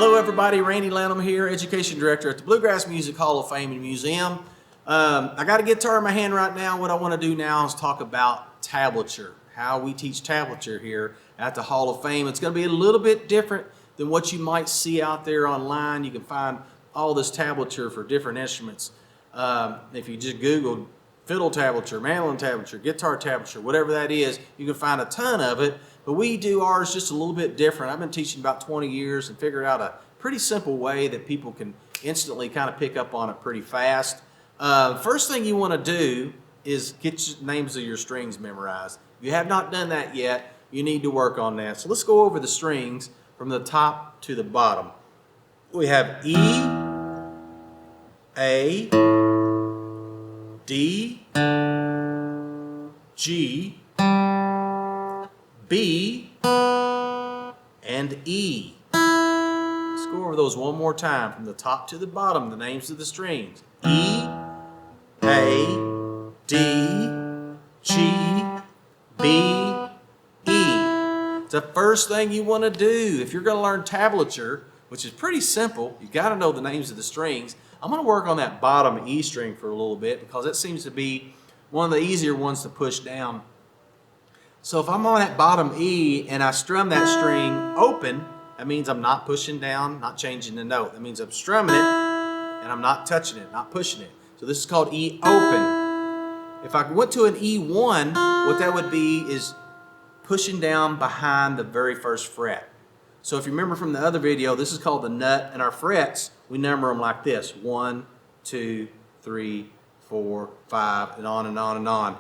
Hello everybody, Randy Lanham here, Education Director at the Bluegrass Music Hall of Fame and Museum. I got a guitar in my hand right now. What I want to do now is talk about tablature, how we teach tablature here at the Hall of Fame. It's going to be a little bit different than what you might see out there online. You can find all this tablature for different instruments. If you just Google fiddle tablature, mandolin tablature, guitar tablature, whatever that is, you can find a ton of it. But we do ours just a little bit different. I've been teaching about 20 years and figured out a pretty simple way that people can instantly kind of pick up on it pretty fast. First thing you want to do is get your names of your strings memorized. If you have not done that yet, you need to work on that. So let's go over the strings from the top to the bottom. We have E, A, D, G, B, and E. Let's go over those one more time from the top to the bottom, the names of the strings. E, A, D, G, B, E. It's the first thing you want to do. If you're going to learn tablature, which is pretty simple, you got to know the names of the strings. I'm going to work on that bottom E string for a little bit because it seems to be one of the easier ones to push down. So if I'm on that bottom E and I strum that string open, that means I'm not pushing down, not changing the note. That means I'm strumming it and I'm not touching it, not pushing it. So this is called E open. If I went to an E1, what that would be is pushing down behind the very first fret. So if you remember from the other video, this is called the nut, and our frets, we number them like this: 1, 2, 3, 4, 5, and on and on and on.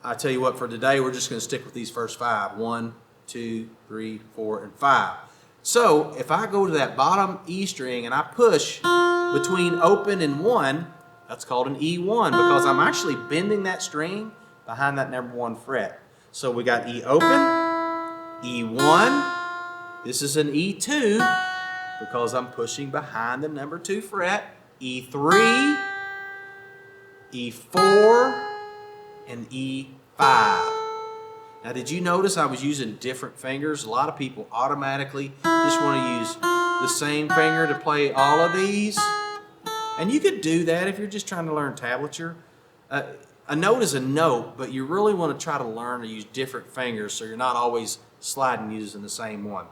I tell you what, for today, we're just going to stick with these first 5. 1, 2, 3, 4, and 5. So if I go to that bottom E string and I push between open and 1, that's called an E1 because I'm actually bending that string behind that number 1 fret. So we got E open, E1. This is an E2 because I'm pushing behind the number 2 fret. E3, E4, and E5. Now, did you notice I was using different fingers? A lot of people automatically just want to use the same finger to play all of these. And you could do that if you're just trying to learn tablature. A note is a note, but you really want to try to learn to use different fingers so you're not always sliding using the same one.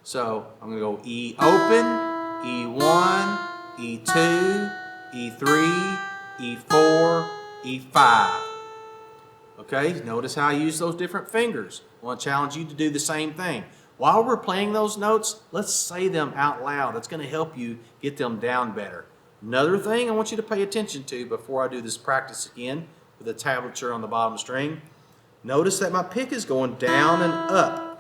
So I'm going to go E open, E1, E2, E3, E4, E5. Okay, notice how I use those different fingers. I want to challenge you to do the same thing. While we're playing those notes, let's say them out loud. That's going to help you get them down better. Another thing I want you to pay attention to before I do this practice again with the tablature on the bottom string. Notice that my pick is going down and up.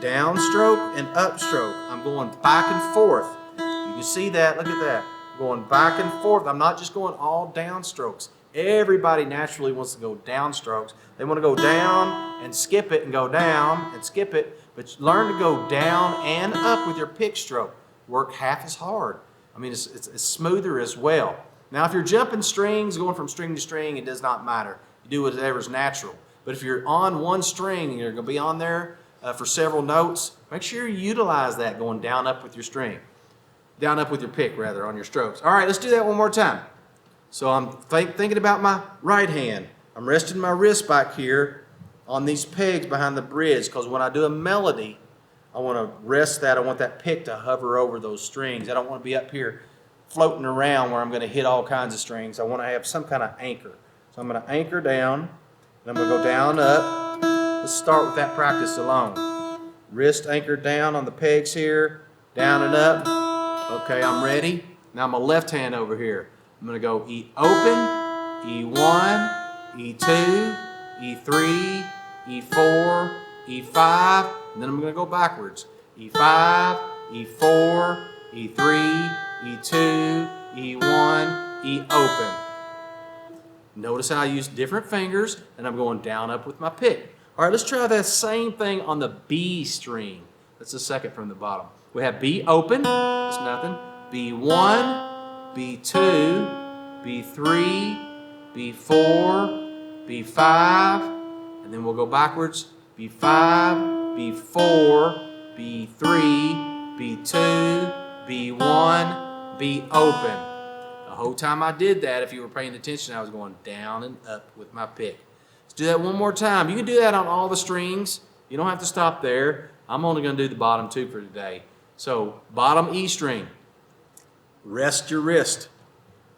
Downstroke and upstroke. I'm going back and forth. You can see that. Look at that. I'm going back and forth. I'm not just going all downstrokes. Everybody naturally wants to go downstrokes. They want to go down and skip it and go down and skip it, but learn to go down and up with your pick stroke. Work half as hard. I mean, it's smoother as well. Now, if you're jumping strings, going from string to string, it does not matter. You do whatever's natural. But if you're on one string and you're going to be on there for several notes, make sure you utilize that going down, up with your string. Down, up with your pick, rather, on your strokes. All right, let's do that one more time. So I'm thinking about my right hand. I'm resting my wrist back here on these pegs behind the bridge because when I do a melody, I want to rest that. I want that pick to hover over those strings. I don't want to be up here floating around where I'm going to hit all kinds of strings. I want to have some kind of anchor. So I'm going to anchor down, and I'm going to go down, up. Let's start with that practice alone. Wrist anchored down on the pegs here, down and up. Okay, I'm ready. Now my left hand over here. I'm going to go E open, E1, E2, E3, E4, E5, and then I'm going to go backwards. E5, E4, E3, E2, E1, E open. Notice how I use different fingers, and I'm going down, up with my pick. All right, let's try that same thing on the B string. That's the second from the bottom. We have B open, that's nothing. B1, B2, B3, B4, B5, and then we'll go backwards. B5, B4, B3, B2, B1, B open. The whole time I did that, if you were paying attention, I was going down and up with my pick. Let's do that one more time. You can do that on all the strings. You don't have to stop there. I'm only going to do the bottom two for today. So bottom E string. Rest your wrist.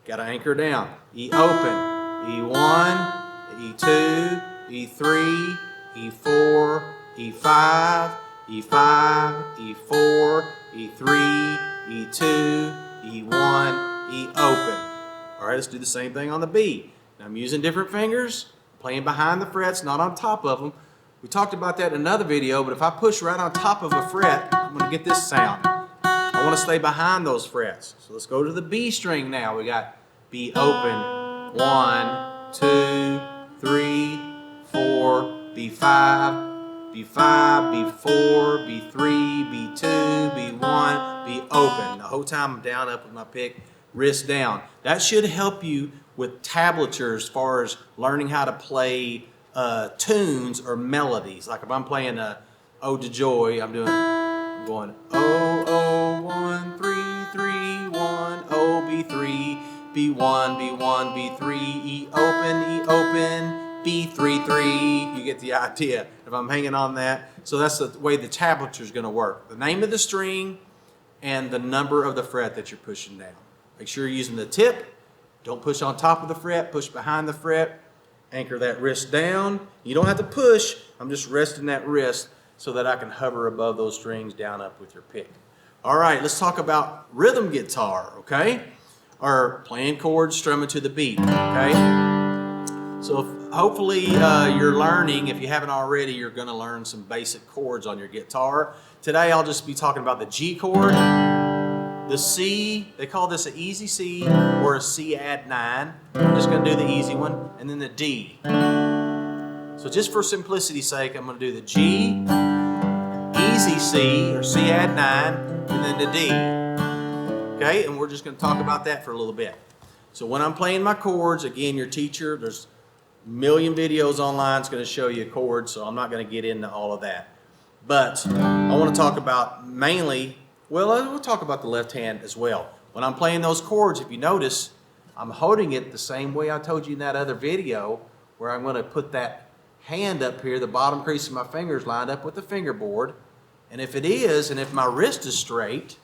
Got to anchor down. E open. E1, E2, E3, E4, E5, E5, E4, E3, E2, E1, E open. All right, let's do the same thing on the B. Now I'm using different fingers, playing behind the frets, not on top of them. We talked about that in another video, but if I push right on top of a fret, I'm going to get this sound. I want to stay behind those frets. So let's go to the B string now. We got B open, 1, 2, 3, 4, B5, B5, B4, B3, B2, B1, B open. The whole time I'm down, up with my pick, wrist down. That should help you with tablature as far as learning how to play tunes or melodies. Like if I'm playing Ode to Joy, I'm going O, O, 1, 3, 3, 1, O, B3, B1, B1, B3, E open, B3, 3. You get the idea if I'm hanging on that. So that's the way the tablature is going to work. The name of the string and the number of the fret that you're pushing down. Make sure you're using the tip. Don't push on top of the fret, push behind the fret. Anchor that wrist down. You don't have to push. I'm just resting that wrist so that I can hover above those strings down up with your pick. All right, let's talk about rhythm guitar, okay? Or playing chords, strumming to the beat, okay? So hopefully you're learning, if you haven't already, you're going to learn some basic chords on your guitar. Today I'll just be talking about the G chord, the C, they call this an easy C or a C add 9. I'm just going to do the easy one, and then the D. So just for simplicity's sake, I'm going to do the G, easy C or C add 9, and then the D. Okay, and we're just going to talk about that for a little bit. So when I'm playing my chords, again, your teacher, there's a million videos online that's going to show you chords, so I'm not going to get into all of that. But I want to talk about mainly, well, we'll talk about the left hand as well. When I'm playing those chords, if you notice, I'm holding it the same way I told you in that other video, where I'm going to put that hand up here, the bottom crease of my fingers lined up with the fingerboard. And if it is, and if my wrist is straight,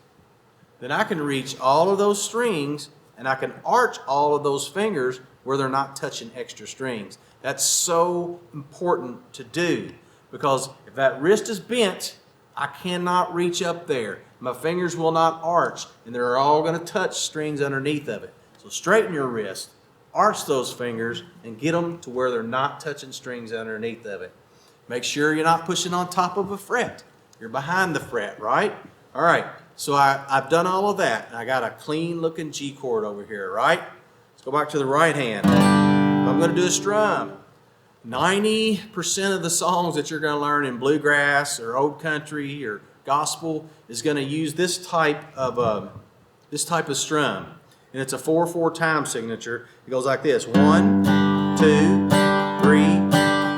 then I can reach all of those strings and I can arch all of those fingers where they're not touching extra strings. That's so important to do, because if that wrist is bent, I cannot reach up there. My fingers will not arch, and they're all going to touch strings underneath of it. So straighten your wrist, arch those fingers, and get them to where they're not touching strings underneath of it. Make sure you're not pushing on top of a fret. You're behind the fret, right? All right, so I've done all of that, and I got a clean looking G chord over here, right? Let's go back to the right hand. I'm going to do a strum. 90% of the songs that you're going to learn in bluegrass or old country or gospel is going to use this type of strum, and it's a 4/4 time signature. It goes like this: 1, 2, 3,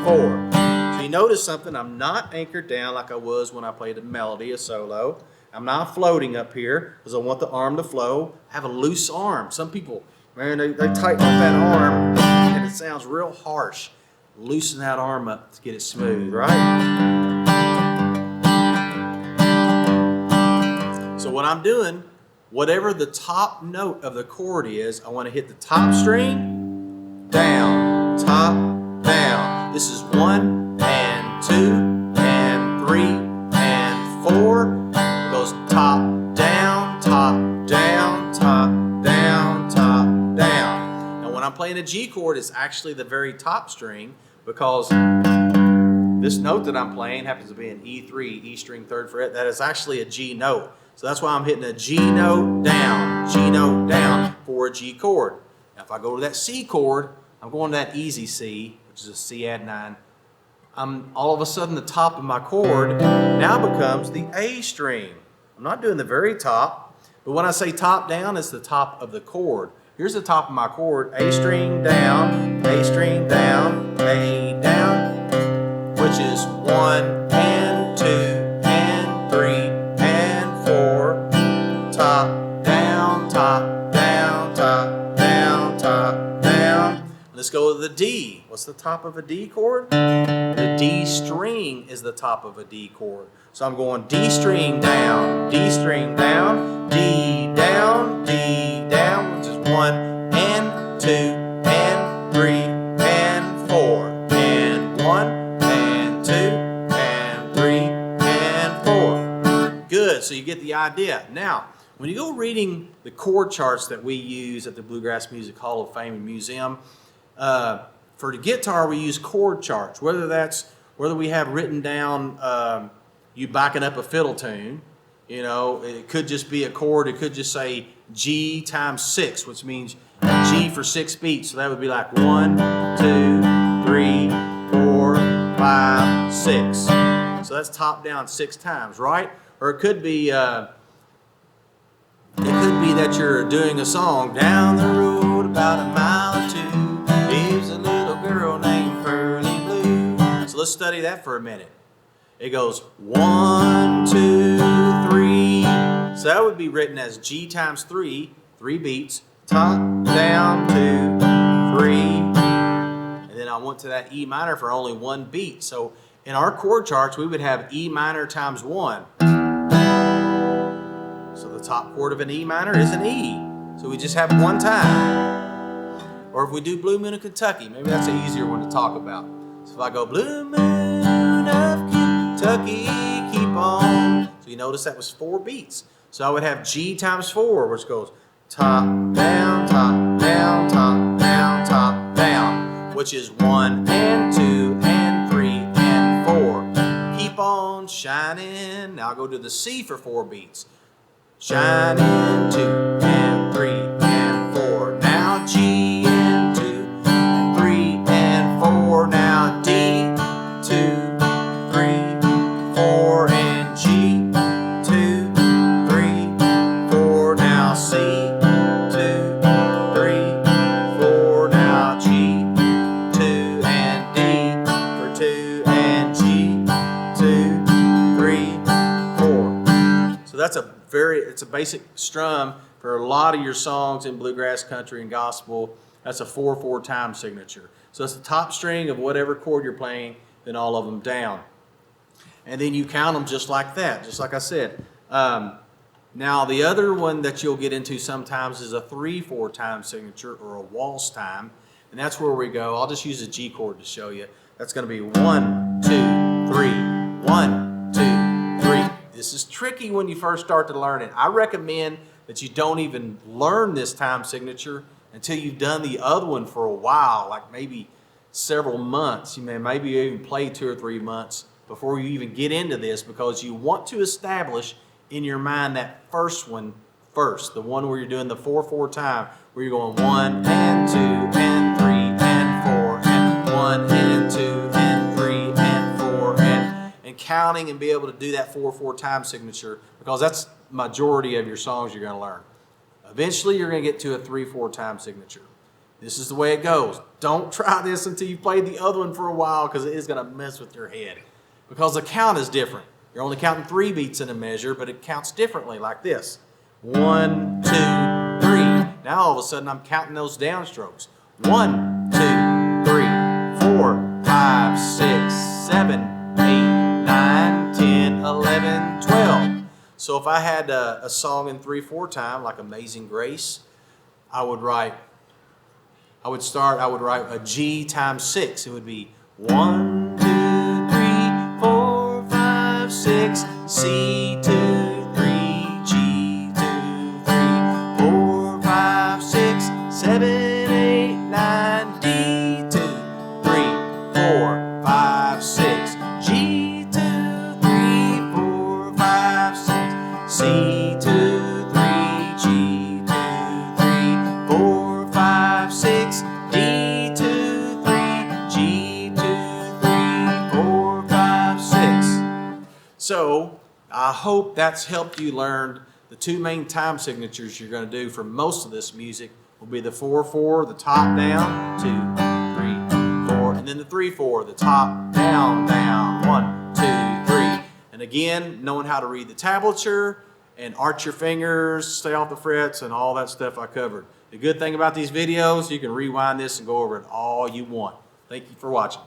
4. So you notice something? I'm not anchored down like I was when I played a melody, a solo. I'm not floating up here because I want the arm to flow. I have a loose arm. Some people, man, they tighten up that arm and it sounds real harsh. Loosen that arm up to get it smooth, right? So what I'm doing, whatever the top note of the chord is, I want to hit the top string, down, top, down. This is 1 and 2 and 3 and 4. It goes top, down, top, down, top, down, top, down. Now when I'm playing a G chord, it's actually the very top string, because this note that I'm playing happens to be an E3, E string 3rd fret. That is actually a G note. So that's why I'm hitting a G note down for a G chord. Now if I go to that C chord, I'm going to that easy C, which is a C add 9. All of a sudden the top of my chord now becomes the A string. I'm not doing the very top, but when I say top down, it's the top of the chord. Here's the top of my chord: A string down, A string down, A down, which is 1 and 2 and 3 and 4, top, top, down, top, down, top, down, top, down. Let's go to the D. What's the top of a D chord? The D string is the top of a D chord. So I'm going D string down, D string down, D down, D down, which is 1 and 2 and 3 and 4 and 1 and 2 and 3 and 4. Good, so you get the idea. Now, when you go reading the chord charts that we use at the Bluegrass Music Hall of Fame and Museum, for the guitar we use chord charts, whether we have written down you backing up a fiddle tune, you know, it could just be a chord, it could just say G times 6, which means G for 6 beats, so that would be like 1, 2, 3, 4, 5, 6. So that's top down 6 times, right? Or it could be that you're doing a song. Down the road about a mile or 2 lives a little girl named Pearly Blue. So let's study that for a minute. It goes 1, 2, 3. So that would be written as G times 3, 3 beats, top, down, 2, 3. And then I went to that E minor for only 1 beat. So in our chord charts, we would have E minor times 1. So the top chord of an E minor is an E. So we just have 1 time. Or if we do Blue Moon of Kentucky, maybe that's an easier one to talk about. So if I go Blue Moon of Kentucky, keep on. So you notice that was 4 beats. So I would have G times 4, which goes top, down, top, down, top, down, top, down, which is 1 and 2 and 3 and 4. Keep on shining. Now I'll go to the C for 4 beats. Shining 2 and 3 and 4. Now G and 2 and 3 and 4. Now D, 2, 3, 4 and G, 2, 3, 4. Now C, 2, 3, 4. Now G, 2 and D for 2 and G, 2, 3, 4. So that's it's a basic strum for a lot of your songs in bluegrass, country, and gospel. That's a 4/4 time signature. So it's the top string of whatever chord you're playing, then all of them down. And then you count them just like that, just like I said. Now the other one that you'll get into sometimes is a 3/4 time signature or a waltz time. And that's where we go. I'll just use a G chord to show you. That's going to be 1, 2, 3, 1, 2, 3. This is tricky when you first start to learn it. I recommend that you don't even learn this time signature until you've done the other one for a while, like maybe several months. You may maybe even play 2 or 3 months before you even get into this, because you want to establish in your mind that first one first, the one where you're doing the 4/4 time, where you're going 1 and 2 and 3 and 4 and 1 and 2 and 3 and 4 and counting, and be able to do that 4/4 time signature, because that's majority of your songs you're going to learn. Eventually you're going to get to a 3/4 time signature. This is the way it goes. Don't try this until you play the other one for a while, because it is going to mess with your head, because the count is different. You're only counting 3 beats in a measure, but it counts differently, like this. 1, 2, 3. Now all of a sudden I'm counting those downstrokes. 1, 2, 3, 4, 5, 6, 7, 8, 9, 10, 11, 12. So if I had a song in 3/4 time, like Amazing Grace, I would write a G times 6. It would be 1, 2, 3, 4, 5, 6, C, 2, 3, G, 2, 3, 4, 5, 6, 7, 8, 9, D, 2, 3, 4, 5, 6, G, 2, 3, 4, 5, 6, C, 2, 3, G, 2, 3, 4, 5, 6, D, 2, 3, G, 2, 3, 4, 5, 6. So I hope that's helped you learn the 2 main time signatures you're going to do for most of this music. Will be the 4/4, the top down, 2, 3, 4, and then the 3/4, the top down, down, 1, 2, 3. And again, knowing how to read the tablature and arch your fingers, stay off the frets, and all that stuff I covered. The good thing about these videos, you can rewind this and go over it all you want. Thank you for watching.